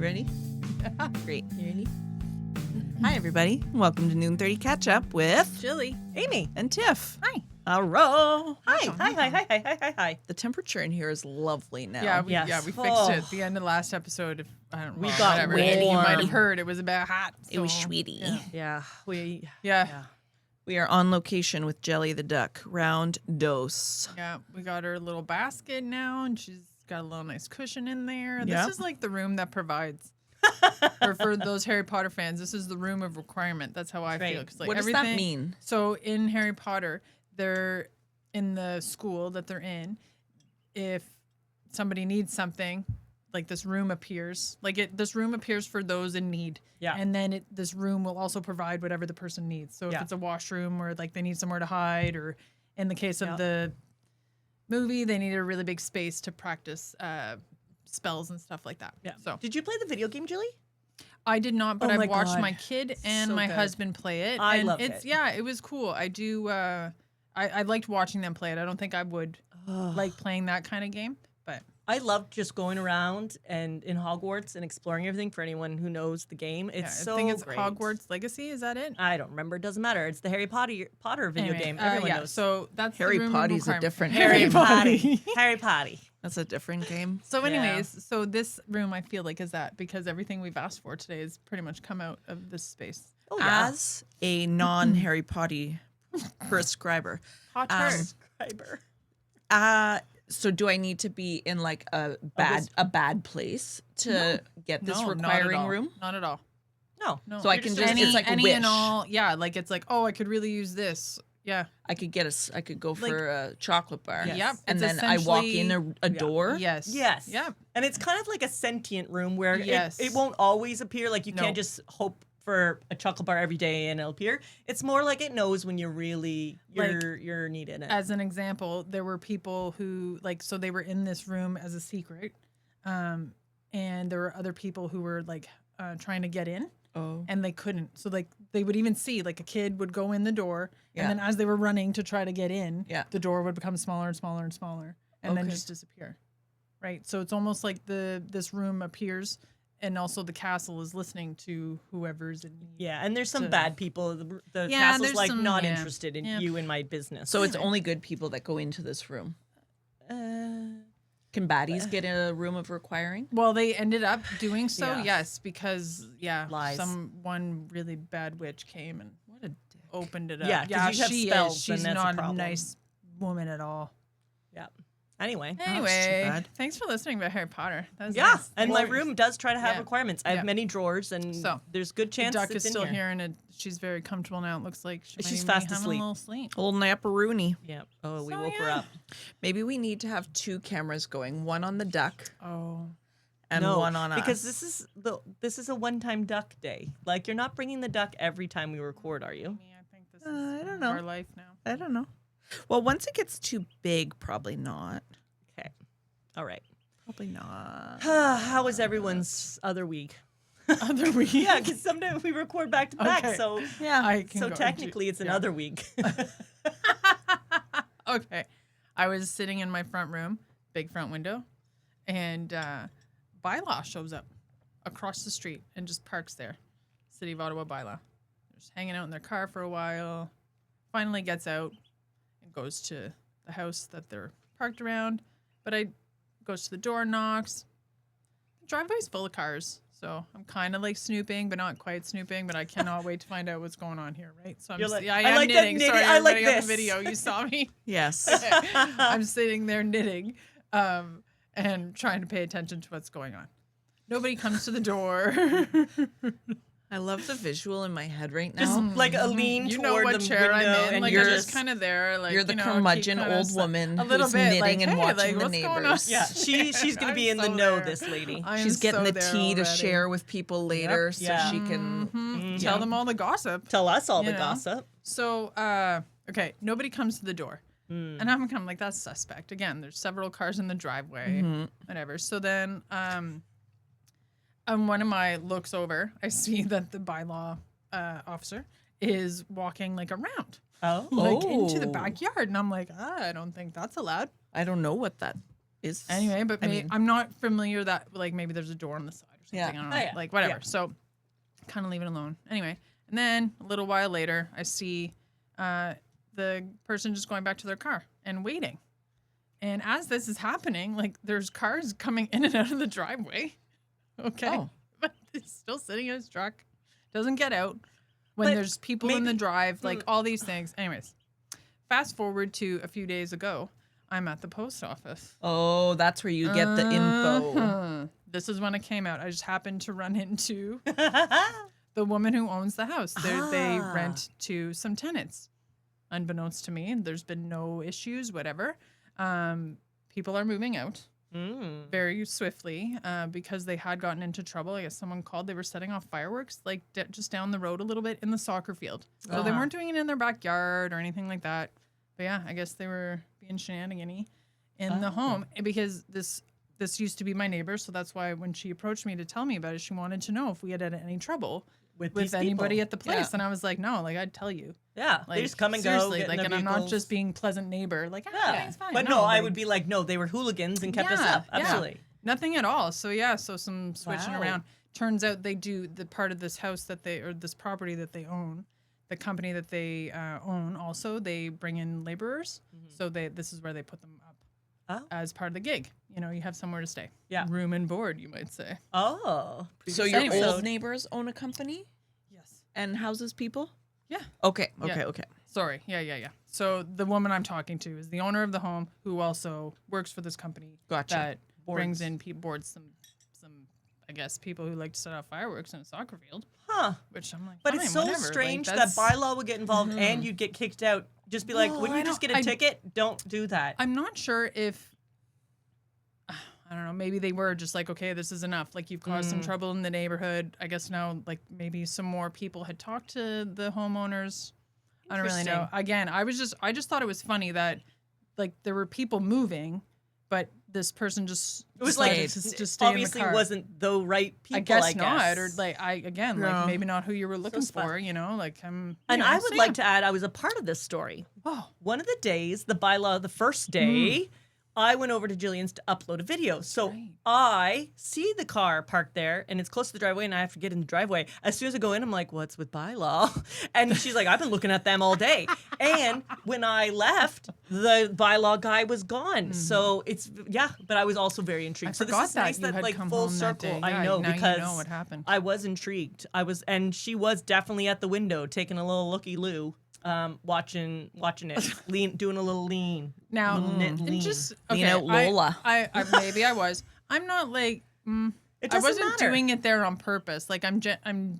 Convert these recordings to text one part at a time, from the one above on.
ready? Great. You ready? Hi, everybody. Welcome to Noon 30 Catch Up with Jilly, Amy, and Tiff. Hi. Hello. Hi. The temperature in here is lovely now. Yeah, we fixed it at the end of the last episode. If I don't know, whatever. really You might warm. have heard it was a bit hot. It was so, sweetie. Yeah. We We are on location with Jelly the Duck. Round dose. Yeah, we got her little basket now, and she's got a little nice cushion in there. Yeah. This is like the room that provides. for those Harry Potter fans, this is the room of requirement. That's how I Right. feel. 'Cause, like, What does that everything- mean? So in Harry Potter, they're in the school that they're in. If somebody needs something, like this room appears. This room appears for those in need. Yeah. And then this room will also provide whatever the person needs. So if Yeah. it's a washroom or like they need somewhere to hide, or in the case of Yeah. the movie, they need a really big space to practice spells and stuff like that. Yeah. So Did you play the video game, Jilly? I did not, but Oh my I've watched God. my kid and So my good. husband play it. I and loved it's it. Yeah, it was cool. I do. I liked watching them play it. I don't think I would like playing that kind of game, but I loved just going around and in Hogwarts and exploring everything. For anyone who knows the game, it's yeah, so I think it's great. Hogwarts Legacy. Is that it? I don't remember. It doesn't matter. It's the Harry Potter video Anyway, game. Everyone yeah, knows. so that's Harry the room Potty's a requirement. different Harry game. Potty. Harry Potty. That's a different game. So, Yeah. anyways, so this room I feel like is that because everything we've asked for today has pretty much come out of this space. Oh yeah. As a non-Harry Potty prescriber, Potter. Subscriber. so do I need to be in like a bad place to get this No, not at requiring all. room? Not at all. No. No. So I You're can just just, any, it's like a any wish. and all. Yeah, like it's like, oh, I could really use this. Yeah. I could go for a chocolate bar. Yes. Yep. And it's then I walk in essentially- a door. Yes. Yes. Yep. And it's kind of like a sentient room where Yes. it won't always appear. Like you No. can't just hope for a chocolate bar every day and it'll appear. It's more like it knows when you're needed. As an example, there were people who so they were in this room as a secret, and there were other people who were trying to get in. Oh. And they couldn't. So they would even see a kid would go in the door, Yeah. and then as they were running to try to get in, Yeah. the door would become smaller and smaller and smaller, and then Okay. just disappear. Right. So it's almost like this room appears, and also the castle is listening to whoever's in need. Yeah, and there's some So- bad people. The Yeah, castle's there's like some- not yeah. interested in Yeah. you in my business. So it's only good people that go into this room. Can baddies get in a room of requiring? Well, they ended up doing so, Yeah. yes, because Lies. one really bad witch came and What a dick. opened it up. Yeah, 'cause you have she spells, is. then She's that's a not a problem. nice woman at all. yeah. Anyway. too Anyway, bad. thanks for listening about Harry Potter. That was Yeah, nice. and my Thanks. room does try to have Yeah. requirements. I have Yeah. many drawers, and So, there's good The chance duck it's is still in here, and she's very comfortable now. It looks like She's might even fast be having asleep. A little sleep. Old napperoonie. Yeah. Oh, we So, woke her yeah. up. Maybe we need to have two cameras going, one on the duck Oh, and No, one on because us. this is a one-time duck day. Like you're not bringing the duck every time we record, are you? me, I think this is I don't of know. our life now. I don't know. Well, once it gets too big, probably not. Okay. All right. Probably not. How was everyone's other week? Other week. Yeah, because sometimes we record back to back, Okay. so Yeah. I can so go- technically it's yeah. another week. Okay. I was sitting in my front room, big front window, and Bylaw shows up across the street and just parks there. City of Ottawa Bylaw. They're just hanging out in their car for a while. Finally gets out and goes to the house that they're parked around. But I goes to the door, knocks. The driveway's full of cars. So I'm kind of like snooping, but not quite snooping. But I cannot wait to find out what's going on here, right? So I'm You're just, like, I I am like that knitting. knitting. Sorry, I like everybody on this. the video. You saw me. Yes. I'm sitting there knitting and trying to pay attention to what's going on. Nobody comes to the door. I love the visual in my head right now. Just like a lean You toward know what the chair window, I'm in. and Like you're I'm just just kind of there. Like You're the you know, curmudgeon keep kinda old woman a little who's bit, knitting like, and hey, watching like, the what's going on? neighbors. yeah. She's gonna be I'm in the so know. there. This lady. I'm She's getting so the there tea to already. share with people later so Yeah. she can Tell them all the gossip. Tell us all You the know? gossip. So, okay, nobody comes to the door. Hmm. And I'm kind of like, that's suspect. Again, there's several cars in the driveway, whatever. So then one of my looks over, I see that the bylaw officer is walking around, Oh. into the Oh. backyard. And I'm like, I don't think that's allowed. I don't know what that is. Anyway, but I mean, I'm not familiar that maybe there's a door on the side or something. Yeah. I don't know. Oh, yeah. Like, whatever. Yeah. So kind of leave it alone. Anyway, and then a little while later, I see the person just going back to their car and waiting. And as this is happening, like, there's cars coming in and out of the driveway. Okay. Oh. But he's still sitting in his truck. Doesn't get out. When But there's people in the maybe- drive, like all these things. Anyways, fast forward to a few days ago, I'm at the post office. Oh, that's where you get the info. Uh-huh. This is when it came out. I just happened to run into the woman who owns the house. They rent to some tenants. Unbeknownst to me, there's been no issues, whatever. People are moving out very swiftly because they had gotten into trouble. I guess someone called. They were setting off fireworks like just down the road a little bit in the soccer field. So they weren't doing it in their backyard or anything like that. But yeah, I guess they were being shenanigan-y in the home because this used to be my neighbor. So that's why when she approached me to tell me about it, she wanted to know if we had any trouble with with these anybody people. at the place. And I was like, no, like, I'd tell you. Yeah, Like, they just come and go. seriously, Get in like, their and I'm not vehicles. just being pleasant neighbor. Like, it's fine. But no, I like, would be like, no, they were hooligans and kept us up. yeah. Absolutely. Nothing at all. So yeah, so some switching Wow. around. Turns out they do the part of this house that they, or this property that they own, the company that they own also, they bring in laborers. So this is where they put them up as part of the gig. You know, you have somewhere to stay. Yeah. Room and board, you might say. Oh. So your Anyways. old neighbors own a company Yes. and houses people? Yeah. Okay. Yeah. Sorry. Yeah. So the woman I'm talking to is the owner of the home who also works for this company. Gotcha. That brings in boards some I guess people who like to set off fireworks in a soccer field. Huh. Which I'm like, But fine, it's so whatever. strange like, that that's- bylaw would get involved and you'd get kicked out. Just be like, Well, wouldn't you I just don't- get a I- ticket? Don't do that. I'm not sure if I don't know, maybe they were just like, okay, this is enough. Like, you've caused some trouble in the neighborhood. I guess now, like, maybe some more people had talked to the homeowners. I don't really know. Interesting. Again, I just thought it was funny that, like, there were people moving, but this person just It was decided like, to just stay in the obviously car. wasn't the right people, I guess not, or like Yeah. like maybe not who you were looking spun. for. You know, like And you know, I would so like yeah. to add, I was a part of this story. Oh, One of the days, the bylaw, the first day, I went over to Jillian's to upload a video. So right. I see the car parked there and it's close to the driveway and I have to get in the driveway. As soon as I go in, I'm like, what's with bylaw? And she's like, I've been looking at them all day. And when I left, the bylaw guy was gone. So it's, but I was also very intrigued. I So forgot this is nice that you that had like come full home that circle. day. I Yeah, know now because you know what happened. I was intrigued. And she was definitely at the window taking a little looky-loo. Watching it, doing a little lean. Now, lean. and just Lean okay, out Lola. I maybe I was. I'm not like. It I doesn't wasn't matter. doing it there on purpose. Like I'm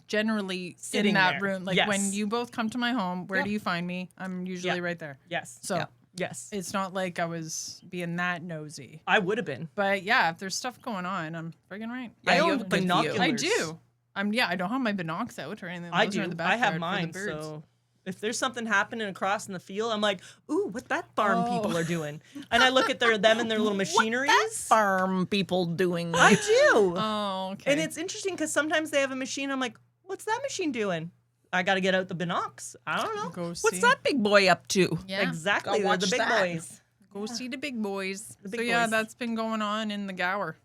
generally Sitting in that there. room. Like Yes. when you both come to my home, where Yeah. do you find me? I'm usually Yeah. right there. Yes. So Yeah. Yes. it's not like I was being that nosy. I would have been. But yeah, if there's stuff going on, I'm friggin' right. Yeah, I you own have a good view. binoculars. I do. I don't have my binocs out or anything. I Those are in do. the I have backyard for the mine. birds. So if there's something happening across in the field, I'm like, ooh, what that farm Oh. people are doing. And I look at them and their little machineries. Farm people doing. I do. Oh, okay. And it's interesting because sometimes they have a machine. I'm like, what's that machine doing? I got to get out the binocs. I don't know. Go What's see. that big boy up to? Yeah. Exactly. Go They're the watch big that. boys. Go see the big boys. The big so yeah, boys. that's been going on in the Gower.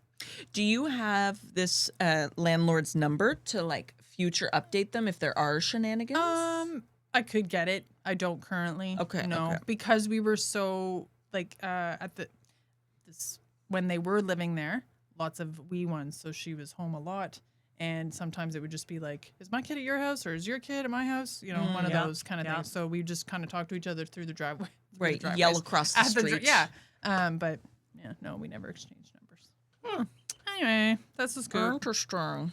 Do you have this landlord's number to like future update them if there are shenanigans? I could get it. I don't currently. Okay, No, okay. because we were so like when they were living there, lots of wee ones. So she was home a lot, and sometimes it would just be like, "Is my kid at your house or is your kid at my house?" You know, one of yeah, those kind of yeah. things. So we just kind of talk to each other through the driveway. through the Right, driveways. yell across the At street. yeah. But yeah, no, we never exchanged numbers. Anyway, that's the scoop. Interesting.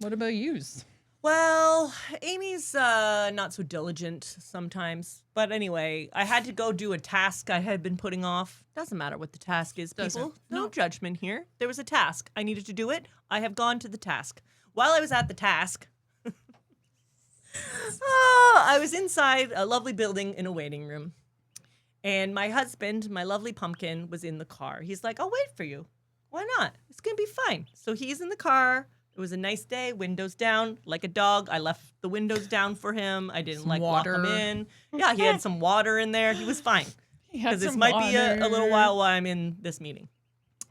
What about yous? Well, Amy's not so diligent sometimes. But anyway, I had to go do a task I had been putting off. Doesn't matter what the task is, people. Doesn't. No No. judgment here. There was a task. I needed to do it. I have gone to the task. While I was at the task, I was inside a lovely building in a waiting room. And my husband, my lovely pumpkin, was in the car. He's like, I'll wait for you. Why not? It's going to be fine. So he's in the car. It was a nice day, windows down, like a dog. I left the windows down for him. I didn't Some lock him water. in. Yeah, he had some water in there. He was fine. Because this might be a little while I'm in this meeting.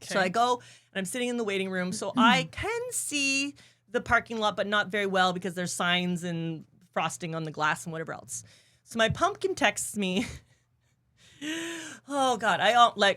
So I go and I'm sitting in the waiting room. So I can see the parking lot, but not very well because there's signs and frosting on the glass and whatever else. So my pumpkin texts me. Oh God,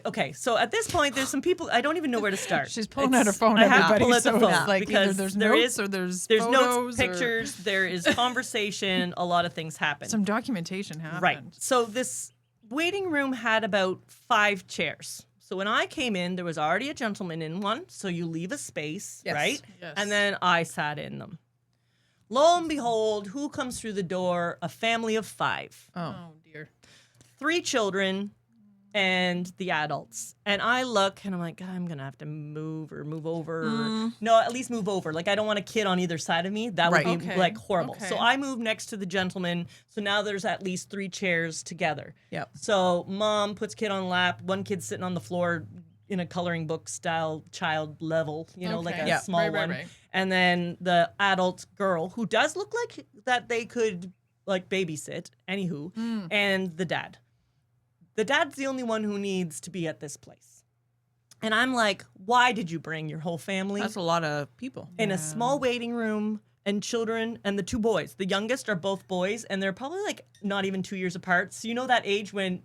okay. So at this point, there's some people I don't even know where to start. She's pulling out her phone. I have to Everybody, pull out the so phone it's like because either there's there notes is- or there's There's photos notes, pictures, there is conversation. A lot of things happen. some documentation happened. Right. So this waiting room had about 5 chairs. So when I came in, there was already a gentleman in one. So you leave a space, Yes. right? Yes. And then I sat in them. Lo and behold, who comes through the door? A family of 5. Oh dear. 3 children and the adults. And I look and I'm like, I'm going to have to move over. No, at least move over. Like, I don't want a kid on either side of me. That would Right. be Okay. like horrible. Okay. So I moved next to the gentleman. So now there's at least 3 chairs together. Yep. So mom puts kid on lap. One kid sitting on the floor in a coloring book style child level, like Okay. a Yeah. small one. Right. And then the adult girl who does look like that they could like babysit, anywho, and the dad. The dad's the only one who needs to be at this place. And I'm like, why did you bring your whole family That's a lot of people. in a small waiting room and children and the 2 boys? The youngest are both boys and they're probably like not even 2 years apart. So you know that age when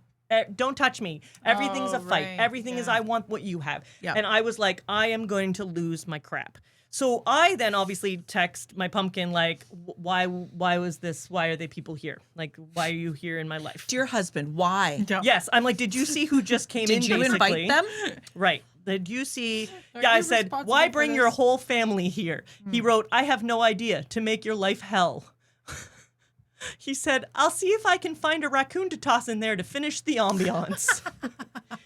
don't touch me. Everything's a fight. right. Everything is Yeah. I want what you have. Yeah. And I was like, I am going to lose my crap. So I then obviously text my pumpkin like, why was this? Why are they people here? Like, why are you here in my life? Dear husband, why? Yeah. Yes, I'm like, did you see who just came in? Did you basically? invite them? Right. Did you see? Are Yeah, I you said, responsible why for bring your this? whole family here? He wrote, I have no idea, to make your life hell. He said, I'll see if I can find a raccoon to toss in there to finish the ambiance.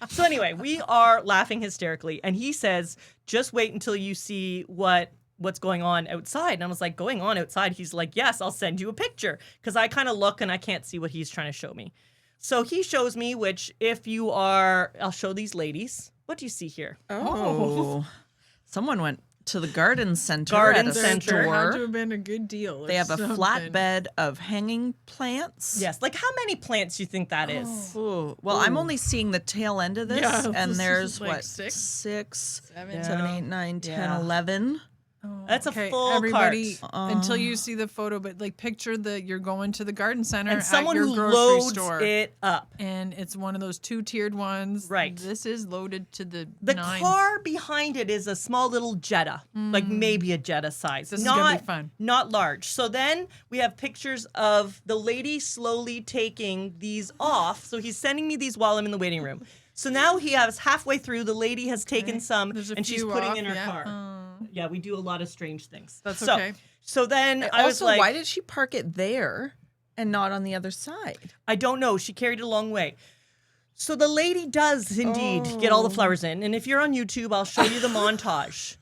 So anyway, we are laughing hysterically. And he says, just wait until you see what's going on outside. And I was like, going on outside? He's like, yes, I'll send you a picture. Because I kind of look and I can't see what he's trying to show me. So he shows me, which I'll show these ladies. What do you see here? Oh. Someone went to the garden center Garden at a center. There had to store. have been a good deal. or They have a something. flatbed of hanging plants. Yes. Like how many plants do you think that is? Ooh. Well, I'm only seeing the tail end of this, Yeah, this and is there's like what 6? 6, Seven. 7, 8, 9, 10, Yeah. 11. Oh, That's a full everybody, cart. until you see the photo, but like picture that you're going to the garden center And someone at your who grocery loads store. it up. And it's one of those 2-tiered ones. Right. This is loaded to the The nines. car behind it is a small little Jetta, like maybe a Jetta size. This is not, gonna be fun. Not large. So then we have pictures of the lady slowly taking these off. So he's sending me these while I'm in the waiting room. So now he has halfway through, the lady has taken some There's a and she's few putting off, in her yeah. car. Yeah, we do a lot of strange things. That's So- okay. So then I was Also, like, why did she park it there and not on the other side? I don't know. She carried it a long way. So the lady does indeed get all the flowers in. And if you're on YouTube, I'll show you the montage.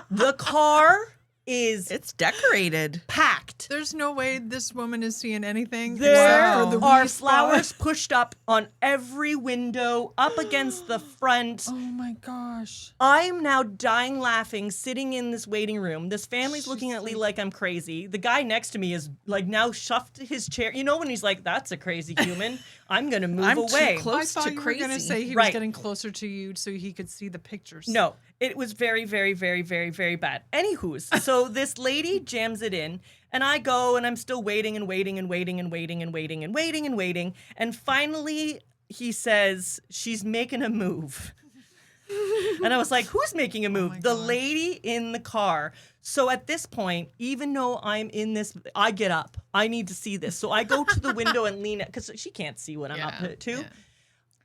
The car is It's decorated. packed. There's no way this woman is seeing anything. There except for the are wee flowers spot. pushed up on every window, up against the front. Oh my gosh. I'm now dying laughing, sitting in this waiting room. This family's looking at me like I'm crazy. The guy next to me is like now shoved his chair. You know when he's like, "That's a crazy human. I'm gonna move I'm away." too close I thought to you crazy. were gonna say he Right. was getting closer to you so he could see the pictures. No, it was very, very, very, very, very bad. Anywho's, so this lady jams it in, and I go, and I'm still waiting and waiting and waiting and waiting and waiting and waiting and waiting, and finally he says she's making a move. And I was like, who's making a move? my The gosh. lady in the car. So at this point, even though I'm in this, I get up. I need to see this. So I go to the window and lean it because she can't see what I'm up to. yeah.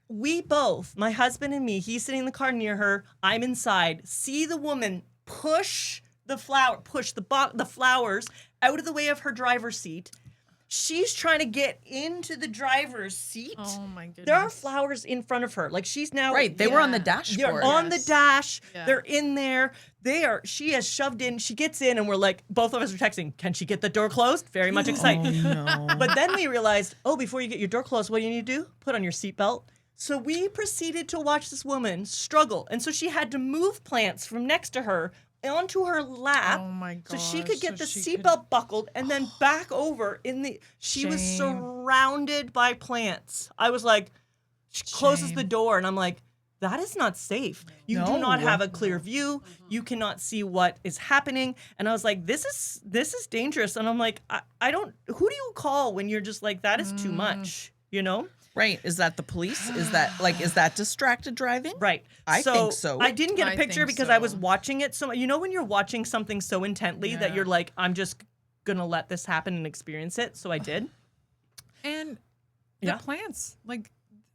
We both, my husband and me, he's sitting in the car near her, I'm inside, see the woman push the flowers out of the way of her driver's seat. She's trying to get into the driver's seat. Oh my goodness. There are flowers in front of her. Like she's now Right, they were on the Yeah. dashboard. they're on the Yes. dash. Yeah. They're in there. She has shoved in. She gets in, and we're like, both of us are texting. Can she get the door closed? Very much excited. Oh, no. But then we realized, before you get your door closed, what do you need to do? Put on your seatbelt. So we proceeded to watch this woman struggle, and so she had to move plants from next to her onto her lap, Oh my so she gosh, could get so the she could- seatbelt buckled and then back over in the. She was Shame. surrounded by plants. I was like, she closes Shame. the door, and I'm like, that is not safe. You do No. not have a clear view. You cannot see what is happening. And I was like, this is dangerous. And I'm like, I don't, who do you call when you're just like, that is too much, you know? Right. Is that the police? Is that distracted driving? Right. I think so. I didn't get a I picture think because I was so. watching it. So, you know, when you're watching something so intently that Yeah. you're like, I'm just going to let this happen and experience it. So I did. And the Yeah. plants, like,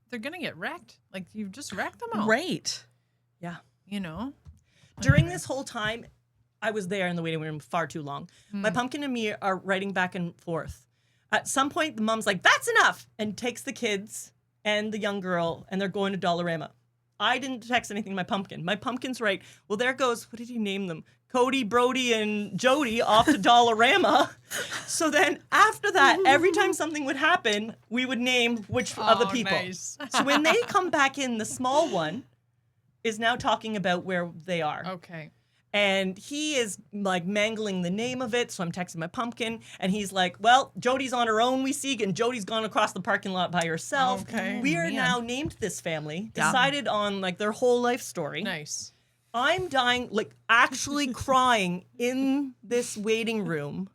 they're going to get wrecked. Like, you've just wrecked them all. Right. Yeah. You know? During this whole time, I was there in the waiting room far too long. My pumpkin and me are writing back and forth. At some point, the mom's like, that's enough, and takes the kids and the young girl, and they're going to Dollarama. I didn't text anything to my pumpkin. My pumpkin's right. Well, there goes, what did he name them? Cody, Brody, and Jody off to Dollarama. So then after that, every time something would happen, we would name which of the people. Nice. So when they come back in, the small one is now talking about where they are. Okay. And he is like mangling the name of it. So I'm texting my pumpkin and he's like, well, Jody's on her own, we see, and Jody's gone across the parking lot by herself. Okay. We are Man. now named this family, Yeah. decided on like their whole life story. Nice. I'm dying, like actually crying in this waiting room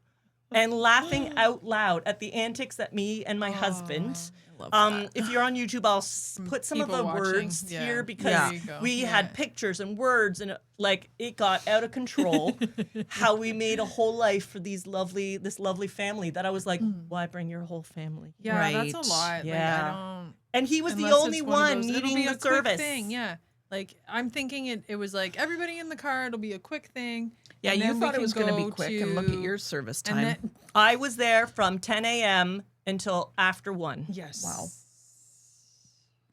and laughing out loud at the antics that me and my husband. Love that. If you're on YouTube, I'll put some of People the watching. words Yeah. here because Yeah. There you go. we Yeah. had pictures and words and like it got out of control. How we made a whole life for this lovely family that I was like, why bring your whole family? Yeah, Right. that's a lot. Yeah. Like, I don't. And he was the Unless only it's one of those- it'll needing be the a quick service. thing, yeah. Like I'm thinking it was like everybody in the car. It'll be a quick thing. Yeah, and you then we thought it can was going to be go quick, and look at to- your service And time. then I was there from 10 a.m. until after 1. yes, Wow.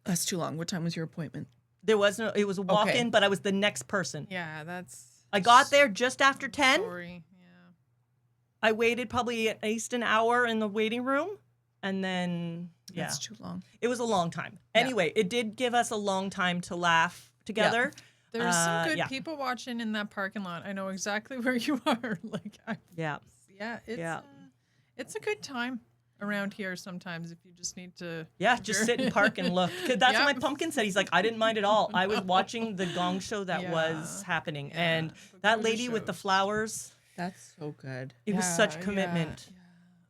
That's too long. What time was your appointment? It was a walk-in, Okay. but I was the next person. Yeah, that's. I got there just after 10. Sorry. Yeah. I waited probably at least an hour in the waiting room, and then yeah, That's too long. it was a long time. Yeah. Anyway, it did give us a long time to laugh together. There's some good yeah. people watching in that parking lot. I know exactly where you are. Like, Yeah. It's a good time around here sometimes if you just need to. Yeah, just sit and park and look. 'Cause that's what my Yep. pumpkin said. He's like, I didn't mind at all. I was watching the gong show that was Yeah. happening. Yeah. And The that Gong lady with the shows. flowers, That's so good. it was Yeah, such yeah, commitment.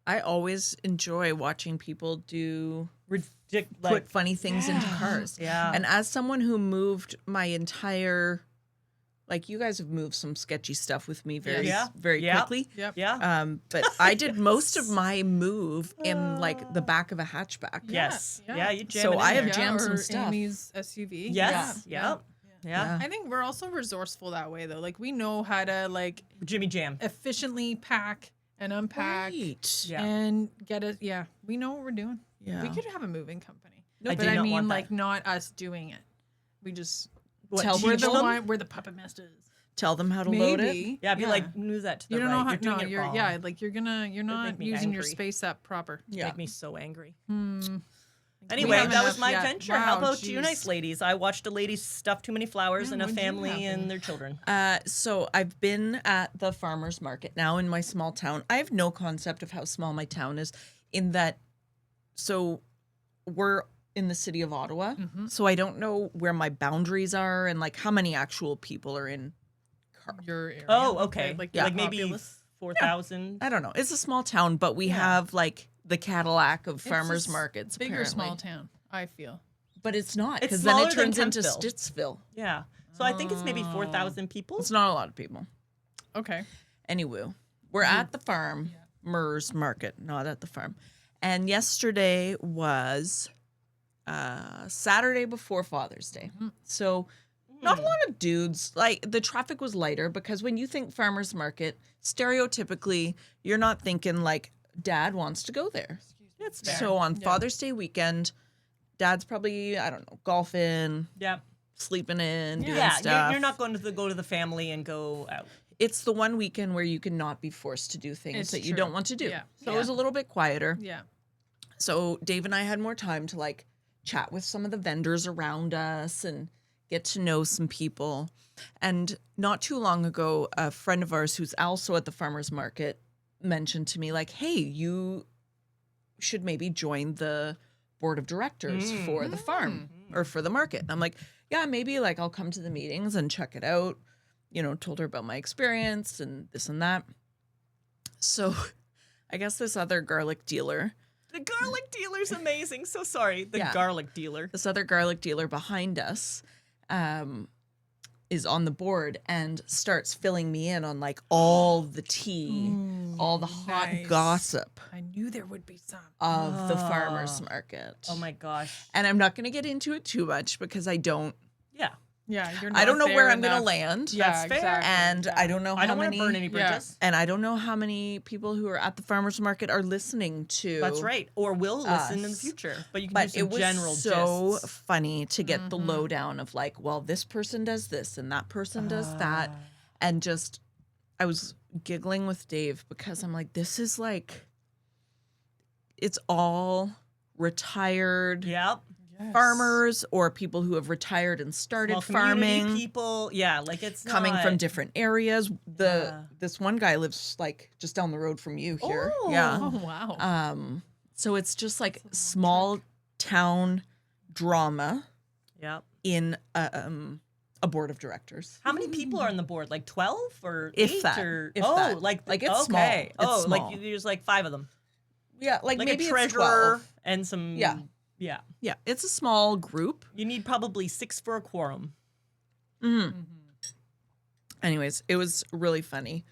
I always enjoy watching people do Ridiculous. put funny things into cars. Yeah. And as someone who moved my entire, like you guys have moved some sketchy stuff with me very, Yeah. very Yeah. quickly. Yep. yeah. But I did most of my move in like the back of a hatchback. Yes. Yeah. Yeah, you jam So it in I have there. jammed some or stuff. Amy's SUV. Yes. Yeah. Yeah. I think we're also resourceful that way though. Like we know how to like Jimmy Jam. efficiently pack and unpack Right. Yeah. and get it. Yeah, we know what we're doing. Yeah. We could have a moving company. I but do I not mean, want that. like not us doing it. We just What, Tell teach we're the them? one. We're the puppet masters. Tell them how to load it. Maybe. Yeah, be like, move that to the You don't right. know how. You're doing No, it you're wrong. yeah. Like you're not make me using your angry. space up proper. Yeah. Make me so angry. Hmm. Anyway, have that was enough my yet. adventure. How Wow, about you, jeez. nice ladies? I watched a lady stuff too many flowers Yeah, and a what'd you family happen? and their children. So I've been at the farmer's market now in my small town. I have no concept of how small my town is in that. So we're in the city of Ottawa. So I don't know where my boundaries are and like how many actual people are in. Your area. Oh, okay. Like, Yeah. Like maybe populace. 4,000. I don't know. It's a small town, but we have like the Cadillac of It's farmers a markets. bigger apparently. small town. I feel. But it's not It's because then smaller it than turns into Kempville. Stittsville. Yeah. So I think it's maybe 4,000 people. It's not a lot of people. Okay. Anyway, we're at the farm, MERS market, not at the farm. And yesterday was Saturday before Father's Day. So not a lot of dudes. Like the traffic was lighter because when you think farmer's market, stereotypically, you're not thinking like dad wants to go there. That's fair. So on Father's Day weekend, dad's probably, I don't know, golfing, yeah. sleeping in, doing Yeah, stuff. you're not going to go to the family and go out. It's the one weekend where you cannot be forced to do things It's that you true. don't want to do. Yeah. So it was a little bit quieter. Yeah. So Dave and I had more time to like chat with some of the vendors around us and get to know some people. And not too long ago, a friend of ours who's also at the farmer's market mentioned to me like, hey, you should maybe join the board of directors for the farm or for the market. And I'm like, yeah, maybe like I'll come to the meetings and check it out. You know, told her about my experience and this and that. So I guess this other garlic dealer, The garlic dealer's amazing. So sorry. The Yeah. garlic dealer. this other garlic dealer behind us, is on the board and starts filling me in on like all the tea, all the hot nice. gossip I knew there would be some. of the farmers market. Oh my gosh. And I'm not going to get into it too much because I don't Yeah. Yeah, you're not I don't know where there I'm going to enough. land. Yeah, That's fair. exactly. And yeah. I don't know I how don't want many to burn any bridges. and I don't know how many people who are at the farmers market are listening to. That's right. Or will listen in the us. future. But you can But do some it was general so gists. funny to get the lowdown of like, well, this person does this and that person does that. And just, I was giggling with Dave because I'm like, this is like, it's all retired Yep. Yes. farmers or people who have retired and started Small community farming. people. Yeah, like it's Coming not... from different areas. Yeah. This one guy lives like just down the road from you here. Oh. Yeah. Oh wow. So it's just like small town drama Yep. in a board of directors. How many people are on the board? Like 12 or If 8 that, or if oh, that. like Like, it's okay. small. It's Oh, small. like there's like 5 of them. Yeah, like Like maybe a it's treasurer 12. and some Yeah. Yeah. Yeah, it's a small group. You need probably 6 for a quorum. Anyways, it was really funny.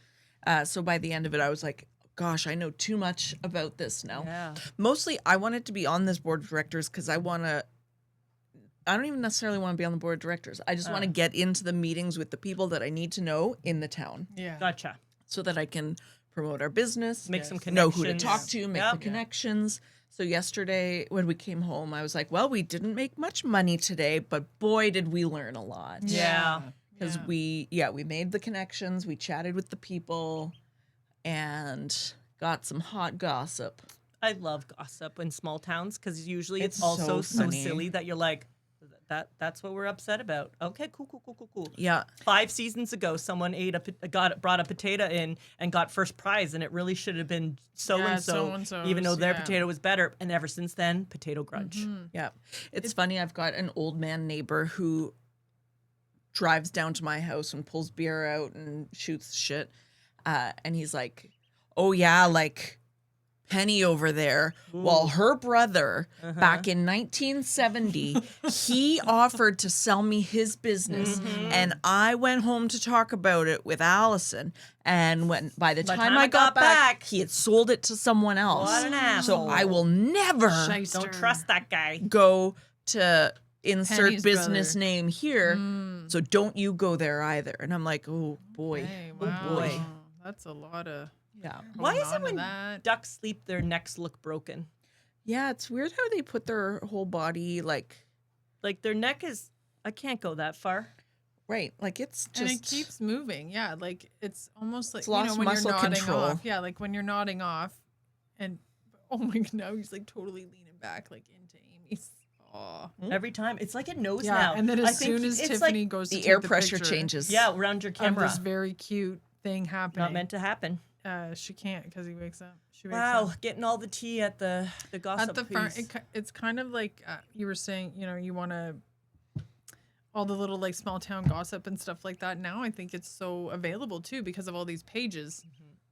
So by the end of it, I was like, gosh, I know too much about this now. Yeah. Mostly, I wanted to be on this board of directors because I don't even necessarily want to be on the board of directors. I just want to get into the meetings with the people that I need to know in the town Yeah. Gotcha. so that I can promote our business, Make some know connections. who to talk to, make Yep. the connections. So yesterday when we came home, I was like, well, we didn't make much money today, but boy, did we learn a lot. Yeah. Because we made the connections, we chatted with the people and got some hot gossip. I love gossip in small towns because usually it's It's also so so funny. silly that you're like, that's what we're upset about. Okay, cool. Yeah. 5 seasons ago, someone brought a potato in and got first prize, and it really should have been so and so, so-and-so's, even though their yeah. potato was better. And ever since then, potato grudge. Yeah. It's funny. I've got an old man neighbor who drives down to my house and pulls beer out and shoots shit. And he's like, oh, yeah, like Penny over there. Well, her brother back in 1970, he offered to sell me his business. And I went home to talk about it with Allison. And by the time I got back, he had sold it to someone else. What an So asshole. I will never Shyster. Don't trust that guy. go to insert Penny's business brother. name here. So don't you go there either. And I'm like, oh boy. Hey, Oh wow. boy. That's a lot of. Yeah. Why going is it on to when that. ducks sleep, their necks look broken? Yeah, it's weird how they put their whole body like Like their neck is, I can't go that far. right. Like it's just And it keeps moving. Yeah, like it's almost like It's lost when muscle you're nodding control. off. Yeah, like when you're nodding off, and oh my god, now he's like totally leaning back, like into Amy's. Aw. Every time. It's like it knows Yeah, now. and then I as think soon as it's Tiffany like, goes to the take air the pressure picture changes. yeah, around your of camera. this very cute thing happening, Not meant to happen. she can't because he wakes up. She wakes Wow, up. getting all the tea at the gossip At the farm, piece. it's kind of like you were saying, you know, you want to all the little like small town gossip and stuff like that. Now I think it's so available too because of all these pages.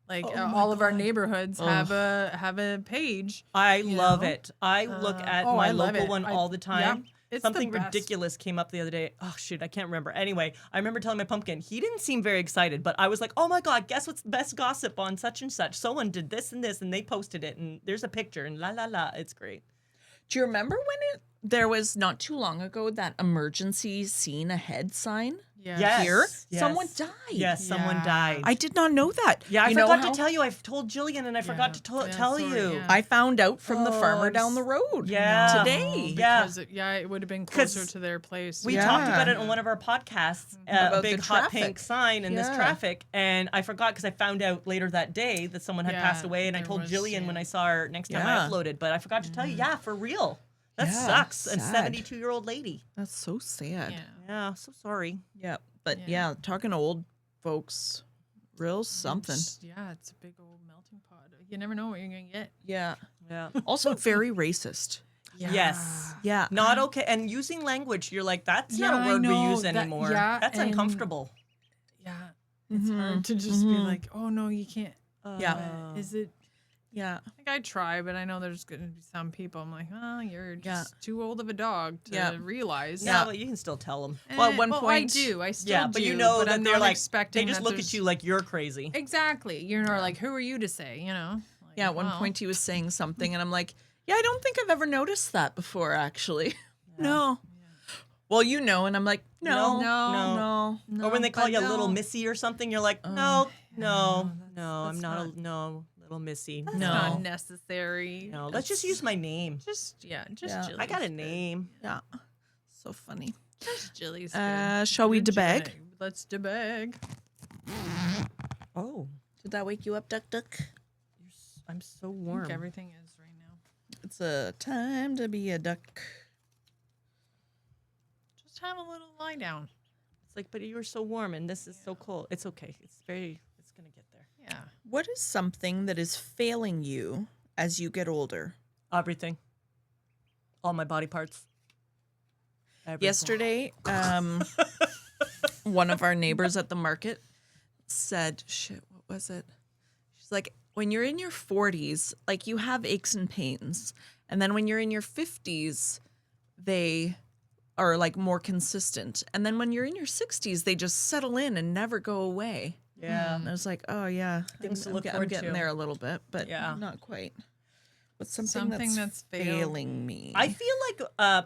Like Oh my all of our God. neighborhoods have a page. I you love know? it. I look at oh, my I love local it. one all the time. yeah, it's the Something best. ridiculous came up the other day. Oh, shoot, I can't remember. Anyway, I remember telling my pumpkin, he didn't seem very excited, but I was like, oh my God, guess what's the best gossip on such and such? Someone did this and this, and they posted it, and there's a picture, and la la la. It's great. Do you remember when there was not too long ago that emergency seen ahead sign Yeah. here? Yes. Someone died. Yes, someone Yeah. died. I did not know that. yeah, I You know forgot how- to tell you. I've told Jillian, and I forgot to Yeah, tell sorry, you. yeah. I found out from the Oh, farmer I'm down the road Yeah. today. Yeah. Because it would have been 'Cause closer to their place. We Yeah. talked about it on one of our podcasts, a About big the hot traffic. pink sign in this Yeah. traffic, and I forgot because I found out later that day that someone had Yeah, passed away, and I there told was, Jillian when yeah. I saw her next time Yeah. I uploaded, but I forgot to tell you, yeah, for real. That Yeah, sucks. A sad. 72-year-old lady. That's so sad. Yeah. Yeah, so sorry. Yeah. But Yeah. yeah, talking to old folks, real something. Yeah, it's a big old melting pot. You never know what you're gonna get. Yeah. Yeah. Also very racist. Yes. Yeah. Not okay. And using language, you're like, that's Yeah, not a I word we know use that- anymore. yeah, That's and- uncomfortable. Yeah. It's hard to just be like, oh no, you can't. Yeah. Is it? Yeah. Like I try, but I know there's going to be some people. I'm like, oh, you're Yeah. just too old of a dog to Yeah. realize. No, but you can still tell them. Well, at one I point- do. I still Yeah, do. but you know that I'm they're not like, expecting they just that look at there's- you like you're crazy. Exactly. You're like, who are you to say? You know. Like, Yeah, at one well, point he was saying something, and I'm like, yeah, I don't think I've ever noticed that before, actually. No. Well, you know, and I'm like, no. No. no, Or when they call but you a little no. missy or something, you're like, no, I'm not a little missy. That's No. not necessary. No, let's just use my name. Just Yeah. Jilly's I got a good. name. Yeah. So funny. Just Jilly's good. Shall we Good debag? Jilly. Let's debag. Oh, Did that wake you up, Duck Duck? I'm so I warm. think everything is right now. It's a time to be a duck. Just have a little lie down. It's like, but you were so warm and this is so cold. It's okay. It's going to get there. Yeah. What is something that is failing you as you get older? Everything. All my body parts. Everything. Yesterday, one of our neighbors at the market said, shit, what was it? She's like, when you're in your 40s, like you have aches and pains. And then when you're in your 50s, they are like more consistent. And then when you're in your 60s, they just settle in and never go away. Yeah. And I was like, oh yeah, Things to I'm look I'm forward getting to. there a little bit, but Yeah. not quite. What's something, Something that's that's failed. failing me? I feel like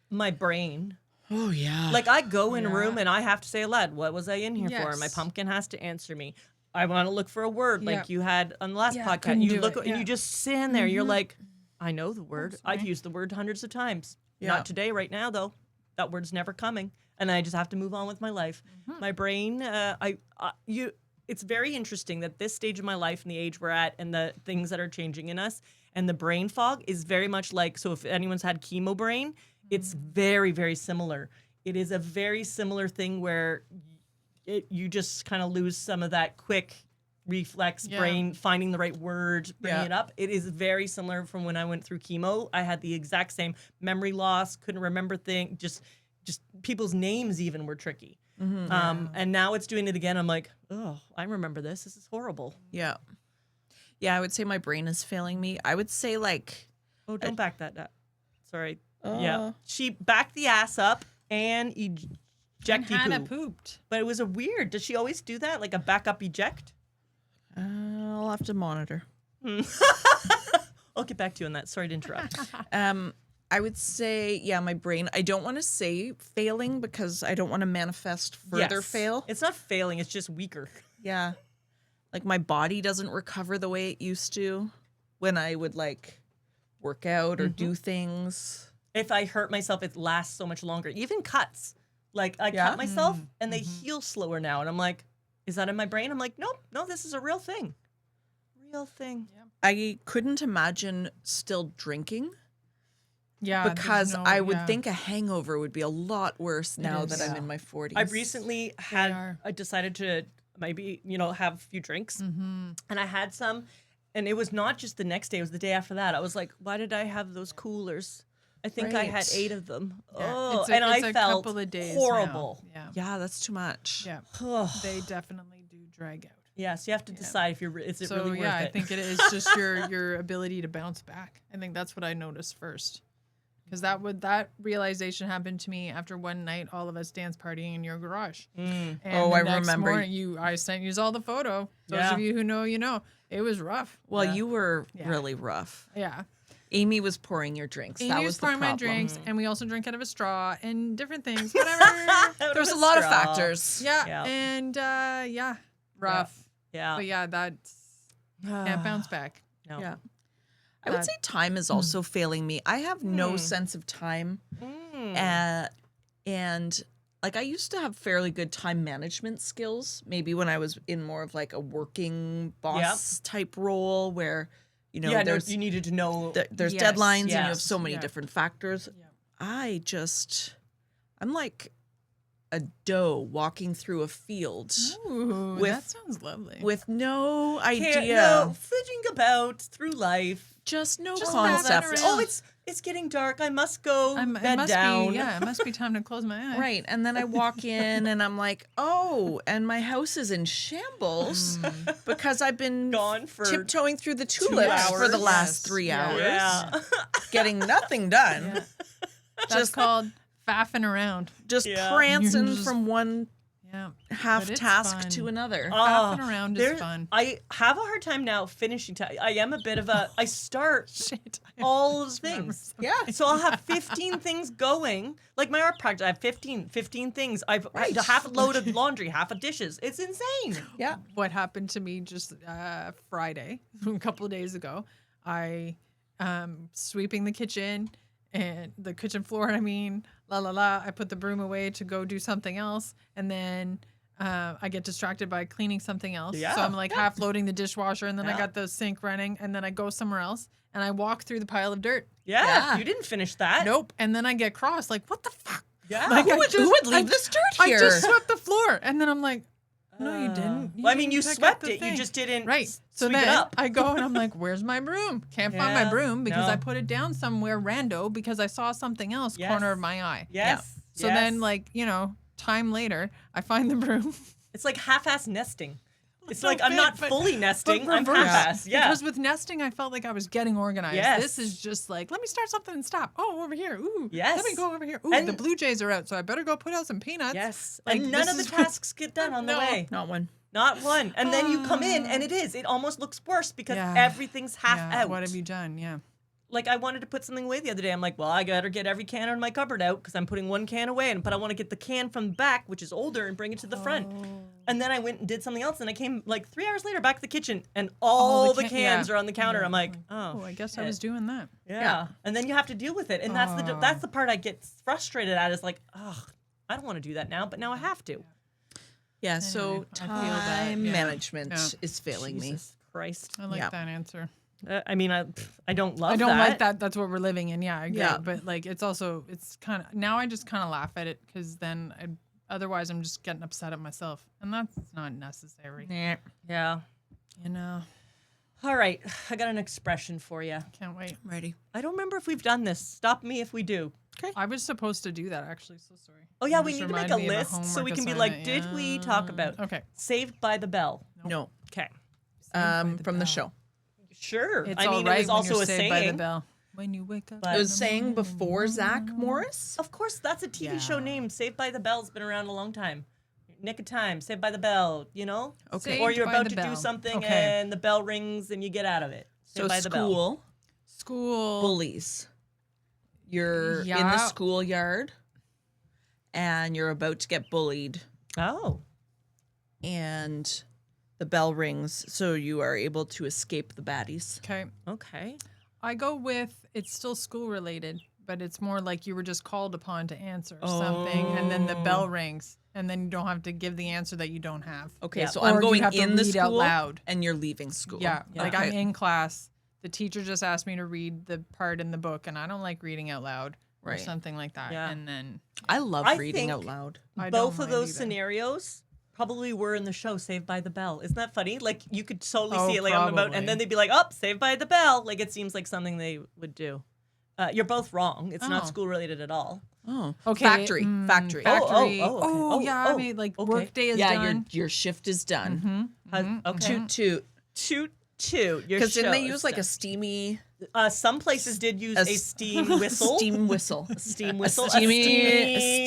my brain. oh yeah. Like I go in a Yeah. room and I have to say aloud, what was I in here for? My Yes. pumpkin has to answer me. I want to look for a word like Yeah. you had on the last Yeah, podcast. couldn't You do look it, and yeah. you just stand there. You're like, I know the word. I've sorry. used the word hundreds of times. Yeah. Not today, right now though. That word's never coming, and I just have to move on with my life. My brain, it's very interesting that this stage of my life and the age we're at, and the things that are changing in us, and the brain fog is very much like. So if anyone's had chemo brain, it's very, very similar. It is a very similar thing where you just kind of lose some of that quick reflex Yeah. brain, finding the right word, bringing Yeah. it up. It is very similar from when I went through chemo. I had the exact same memory loss, couldn't remember things, just people's names even were tricky. And now it's doing it again. I'm like, oh, I remember this. This is horrible. yeah. Yeah, I would say my brain is failing me. I would say like Oh, don't back that up. Sorry. uh, Yeah. She backed the ass up and ejected Hannah poo. pooped. But it was a weird. Does she always do that? Like a back up eject? I'll have to monitor. I'll get back to you on that. Sorry to interrupt. I would say, yeah, my brain. I don't want to say failing because I don't want to manifest further Yes. fail. It's not failing. It's just weaker. Yeah. Like my body doesn't recover the way it used to when I would like work out or do things. If I hurt myself, it lasts so much longer. Even cuts. Like I Yeah? cut myself and they heal slower now. And I'm like, is that in my brain? I'm like, nope, no, this is a real thing. Real thing. I couldn't imagine still drinking Yeah. there's because no- I would yeah. think a hangover would be a lot worse now is. that I'm Yeah. in my 40s. I recently I decided to maybe, have a few drinks. And I had some. And it was not just the next day. It was the day after that. I was like, why did I have those coolers? I think I had Right. 8 of them. Yeah, Oh, it's and it's I a felt couple of days horrible. Now. Yeah, that's too much. Yeah. Oh. They definitely do drag out. Yeah, so you have to decide if is it So really worth yeah, it. I think it is just your ability to bounce back. I think that's what I noticed first, because that realization happened to me after one night, all of us dance partying in your garage. And Oh, the I next remember. morning, I sent you all the photo. Those Yeah. of you who know, you know, it was rough. Well, Yeah. you were really rough. Yeah, Amy was pouring your drinks. Amy that was was the pouring my problem. drinks, and we also drink out of a straw and different things. Whatever. There was a lot of factors. Yeah, Yeah. and rough. Yeah. But yeah, that can't bounce back. No. Yeah. I would say time is also failing me. I have no sense of time. And like I used to have fairly good time management skills, maybe when I was in more of like a working boss type role where, you needed to know. there's Yes, deadlines and you have yes, so many yeah. different factors. I'm like a doe walking through a field Ooh, With- that sounds lovely. with no Can't- idea, no, flitting about through life. just no Just concept. moving Oh, around. it's It's getting dark. I must go It bed must down. be, it must be time to close my eyes. Right. And then I walk in and I'm like, oh, and my house is in shambles because I've been Gone for tiptoeing through the tulips for the hours. last Yes. 3 Yeah. hours, Yeah. getting nothing done. Yeah. That's called faffing around. Just Yeah. prancing You're just- from one Yeah. half But it's task fun. to another. Faffing around is there- fun. I have a hard time now finishing. I am a bit of a. I start Shit. all of the things. Yeah. So I'll have 15 things going. Like my art project, I have 15 things. I've Right. half a load of laundry, half of dishes. It's insane. Yeah. What happened to me just Friday, a couple of days ago, I sweeping the kitchen and the kitchen floor. I mean, I put the broom away to go do something else, and then I get distracted by cleaning something else. Yeah. So I'm like half loading the dishwasher, and then I Yeah. got the sink running, and then I go somewhere else, and I walk through the pile of dirt. Yeah, Yeah. you didn't finish that. Nope. And then I get cross, like, what the fuck? Yeah. Like, Who would leave this dirt here? I just swept the floor, and then I'm like, no, you didn't. Well, I mean, you didn't pick up swept the it. thing. You just didn't Right. So sweep it then up. I go and I'm like, where's my broom? Can't find my Yeah, broom because no. I put it down somewhere rando because I saw something else Yes. corner of my eye. Yes. So yes. then, like, time later, I find the broom. It's like half-ass nesting. It's No like I'm fit, not but- fully nesting. but I'm reverse. half-ass. Yeah. Because with nesting, I felt like I was getting organized. Yes. This is just like, let me start something and stop. Oh, over here. Ooh. Yes. Let me go over here. Ooh, And- the Blue Jays are out, so I better go put out some peanuts. Yes. Like, And none this of the is- tasks get done on the No. way. Not one. Not one. And then you come in and it almost looks worse because Yeah. everything's half Yeah, out. what have you done? Yeah. Like I wanted to put something away the other day. I'm like, well, I gotta get every can in my cupboard out because I'm putting one can away, but I want to get the can from the back, which is older, and bring it to the front. Oh. And then I went and did something else, and I came like 3 hours later back to the kitchen, and all the cans yeah. are on the counter. Yeah. I'm like, oh, Oh, I guess I shit. was doing that. Yeah. And then you have to deal with it, and that's the part I get frustrated at. Is like, ugh, I don't want to do that now, but now I have to. Yeah. So Anyway, I feel that, time yeah. management Yeah. is failing me. Jesus Christ. I like Yeah. that answer. I mean, I don't love I don't that. like that. That's what we're living in. Yeah, I agree. Yeah. But like, it's also, it's kind of, now I just kind of laugh at it because then otherwise I'm just getting upset at myself. And that's not necessary. Nah. Yeah. You know, All right. I got an expression for you. can't wait. Ready. I don't remember if we've done this. Stop me if we do. I was supposed to do that actually. So sorry. Oh, yeah, You we just need to make reminded a me of list so we homework can be assignment. like, did we talk about Okay. Saved by the Bell? No. Okay. From the Bell. show. Sure. It's I all mean, right it was when also you're a saved by the saying. bell. When you wake up. But- It was saying before Zach Morris. Of course, that's a TV show Yeah. name. Saved by the Bell's been around a long time. Nick of Time, Saved by the Bell, you know? Okay. Or Saved you're by about the to Bell. do something Okay. and the bell rings and you get out of it. So Saved by the Bell. school School. bullies. You're in the Yeah. schoolyard and you're about to get bullied Oh. and the bell rings so you are able to escape the baddies. Okay. Okay. I go with it's still school related, but it's more like you were just called upon to answer something, and then the bell rings, and then you don't have to give the answer that you don't have. Okay, Yeah. so Or I'm you going have to in the read out school loud. and you're leaving school. Yeah, like I'm Okay. in class. The teacher just asked me to read the part in the book, and I don't like reading out loud or Right. something like that. Yeah. And then I love I reading think- out loud. I don't Both of mind those either. scenarios probably were in the show Saved by the Bell. Isn't that funny? Like you could totally Oh, see it like on the boat, probably. and then they'd be like, "Oh, Saved by the Bell." Like it seems like something they would do. You're both wrong. It's not Oh. school related at all. Oh, Okay, factory. mm, Factory. Oh, factory. oh, okay. Oh, yeah. oh, I mean, like okay. work day is Yeah, done. your shift is done. Okay. Toot toot. Toot. Because didn't they use like a steamy some places did use a a steam whistle. steam whistle? A steam whistle. A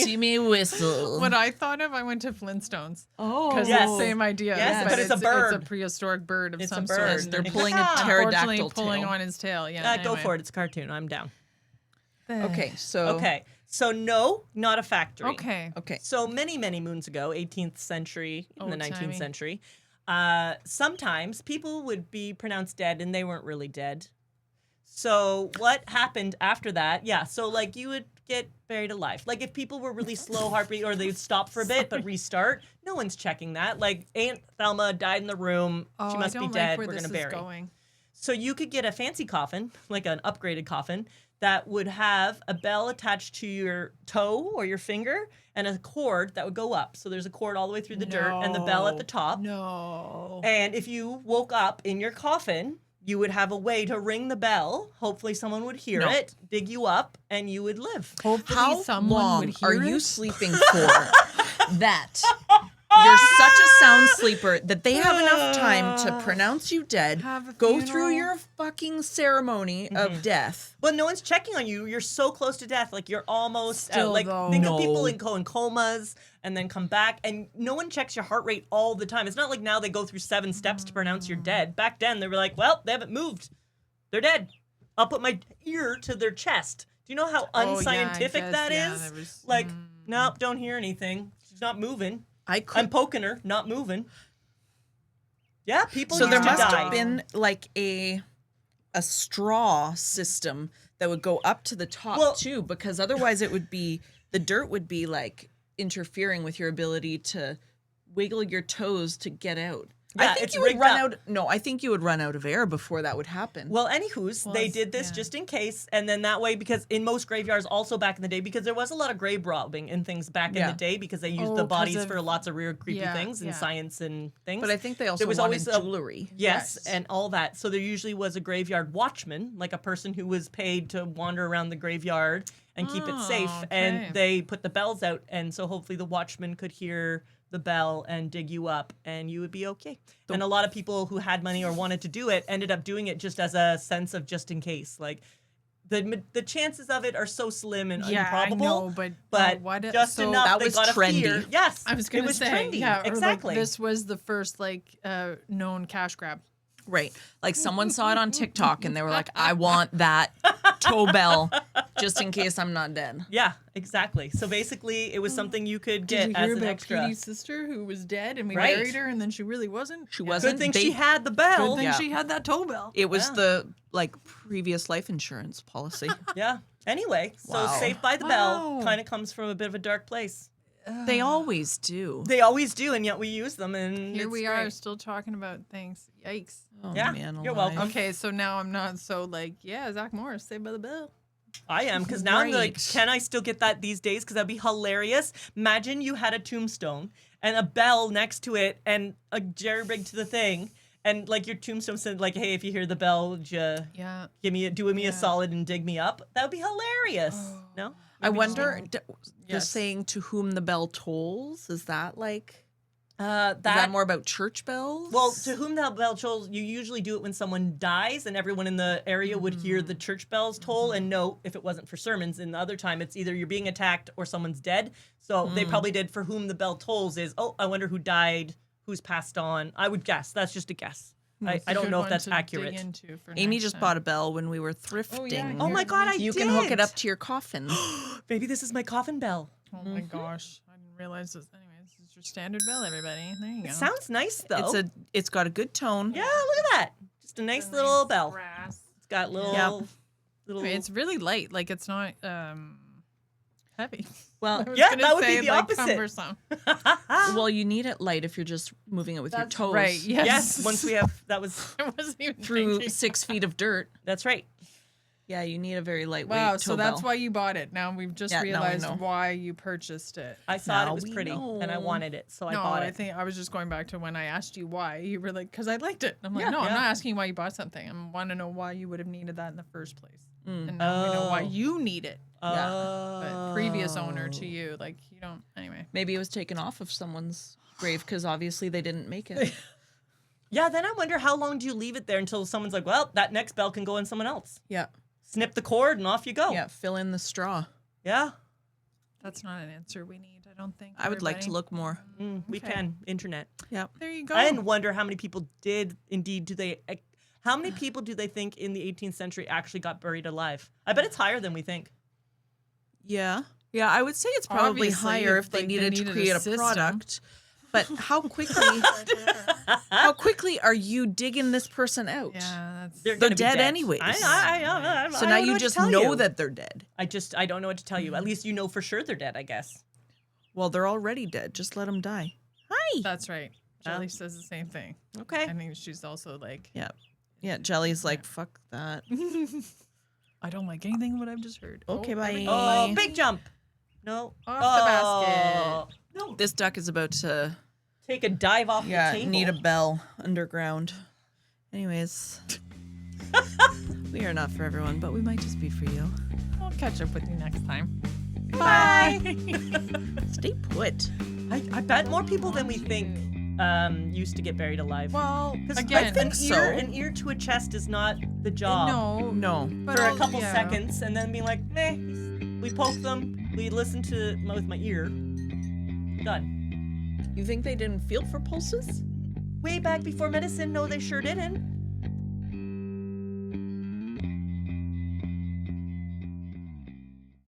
steamy whistle. What I thought of, I went to Flintstones. Oh, Because Yes. it's the same idea. Yes, but it's a bird. It's a prehistoric bird of It's a some bird. sort. They're It's pulling a Unfortunately, pterodactyl pulling tail. on his tail. Yeah. Go for it. It's a cartoon. I'm down. Okay, so Okay. So no, not a factory. Okay. okay. So many, many moons ago, 18th century, in the 19th Old-timey. century, sometimes people would be pronounced dead and they weren't really dead. So what happened after that? Yeah, so like you would get buried alive. Like if people were really slow heartbeat or they'd stop for a bit but restart, no one's checking that. Like Aunt Thelma died in the room. Oh, she must I be don't dead. like where We're this going to is bury. going. So you could get a fancy coffin, like an upgraded coffin, that would have a bell attached to your toe or your finger and a cord that would go up. So there's a cord all the way through the dirt and the bell at the top. No. And if you woke up in your coffin, you would have a way to ring the bell. Hopefully someone would hear it, dig you up, and you would live. Hopefully How someone long would hear are you it. sleeping for that? You're such a sound sleeper that they have enough time to pronounce you dead, Have a go through funeral. your fucking ceremony of death. Well, no one's checking on you. You're so close to death. Like, you're almost out. Still, Like, though. think No. of people in comas and then come back, and no one checks your heart rate all the time. It's not like now they go through 7 steps to pronounce you're dead. Back then, they were like, well, they haven't moved. They're dead. I'll put my ear to their chest. Do you know how Oh, yeah, I unscientific guess, that yeah, is? there was- Like, nope, don't hear anything. She's not moving. I I'm could. poking her, not moving. Yeah, people So used there to must die. have been like a straw system that would go up to the top Well- too, because otherwise it would be the dirt would be like interfering with your ability to wiggle your toes to get out. Yeah, I think it's you would rigged run up. out. No, I think you would run out of air before that would happen. Well, anywho's, Well, they it's- did this yeah. just in case, and then that way, because in most graveyards, also back in the day, because there was a lot of grave robbing and things back in Yeah. the day, because they used Oh, the 'cause bodies of- for lots of weird, creepy Yeah, things and yeah. science and things. but I think they also there was wanted always a- jewelry. Yes, Yes. and all that. So there usually was a graveyard watchman, like a person who was paid to wander around the graveyard and keep it safe. Oh, okay. And they put the bells out, and so hopefully the watchman could hear the bell and dig you up, and you would be okay. And a lot of people who had money or wanted to do it ended up doing it just as a sense of just in case. Like the chances of it are so slim and Yeah, I improbable. know, but but what? just so enough that they was got a trendy. fear. Yes, I was it gonna was say, trendy. yeah, or, like, exactly. this was the first known cash grab. Right. Like someone saw it on TikTok and they were like, I want that toe bell just in case I'm not dead. Yeah, exactly. So basically, it was something you could get Did you as hear an about extra. Petey's sister who was dead and we Right. married her and then she really wasn't? She Yeah. wasn't. Good thing They- she had the bell. Good thing Yeah. she had that toe bell. It was Yeah. the like previous life insurance policy. Yeah. Anyway, so Wow. Saved by the Bell Wow. kind of comes from a bit of a dark place. They always do. They always do, and yet we use them. And Here it's we are great. still talking about things. Yikes. Oh, Yeah, man, you're alive. welcome. Okay, so now I'm not so like, yeah, Zach Morris, Saved by the Bell. I am, because now I'm like, Right. can I still get that these days? Because that'd be hilarious. Imagine you had a tombstone and a bell next to it and a jerry rig to the thing. And like your tombstone said, like, hey, if you hear the bell, would you Yeah. do me Yeah. a solid and dig me up? That would be hilarious. No? I Maybe just wonder, don't. the Yes. saying "to whom the bell tolls" is that like That is that more about church bells? Well, to whom the bell tolls, you usually do it when someone dies, and everyone in the area would hear the church bells toll and know if it wasn't for sermons. And the other time, it's either you're being attacked or someone's dead. So they probably did for whom the bell tolls is, oh, I wonder who died, who's passed on. I would guess. That's just a guess. I It's a don't good know if one that's to dig accurate. into for Amy next just time. bought a bell when we were thrifting. yeah, Oh my God, I You did. can hook it up to your coffin. Maybe this is my coffin bell. Oh my gosh. I didn't realize this. Anyway, this is your standard bell, everybody. There you go. It sounds nice, though. It's got a good tone. Yeah, look at that. Just a nice little bell. brass. It's got little, Yep. little. I mean, it's really light. Like, it's not heavy. Well, I was Yeah, gonna that would be say, the like, opposite. cumbersome. well, you need it light if you're just moving it with your toes. Right. Yes. Yes, once we have, that was, I wasn't even Through thinking. 6 feet of dirt. that's right. Yeah, you need a very lightweight Wow. toe So that's bell. why you bought it. Now we've just Yeah, now we realized know. why you purchased it. I thought Now it was we pretty and I know. wanted it, so I No, bought I it. think I was just going back to when I asked you why. You were like, because I liked it. I'm like, Yeah. no, I'm Yeah. not asking you why you bought something. I want to know why you would have needed that in the first place. Mm. And now we know why Oh. you need it. Yeah. But previous owner to you, like, you don't. Anyway. Maybe it was taken off of someone's grave because obviously they didn't make it. Yeah, then I wonder how long do you leave it there until someone's like, well, that next bell can go on someone else. Yeah. Snip the cord and off you go. Yeah, fill in the straw. Yeah, That's not an answer we need, I don't think. I would like to everybody. look more. we Okay. can. Internet. Yeah. There you go. And wonder how many people did indeed how many people do they think in the 18th century actually got buried alive? I bet it's higher than we think. Yeah. Yeah, I would say it's probably Obviously, higher if, if they like, they needed to needed a create a system. product. But how quickly are you digging this person out? Yeah, that's. They're They're gonna be dead anyways. I So I now don't know you what to just tell know you. that they're dead. I don't know what to tell you. At least you know for sure they're dead, I guess. Well, they're already dead. Just let them die. Hi. That's right. Jelly says the same thing. Okay. I think she's also like, Yeah. Yeah, Jelly's like, fuck that. I don't like anything what I've just heard. Okay, bye. everything- Oh, Bye. big jump. No. Off the basket. Oh. No. This duck is about to Take a dive off the table. need a bell underground. Anyways, We are not for everyone, but we might just be for you. I'll catch up with you next time. Bye. Stay put. I bet more people than we think used to get buried alive. Well, 'Cause again, I think so. an ear to a chest is not the job. no, No. but For a I'll- couple yeah. seconds, and then being like, meh. We poke them. We listen to with my ear. Done. You think they didn't feel for pulses? Way back before medicine, no, they sure didn't.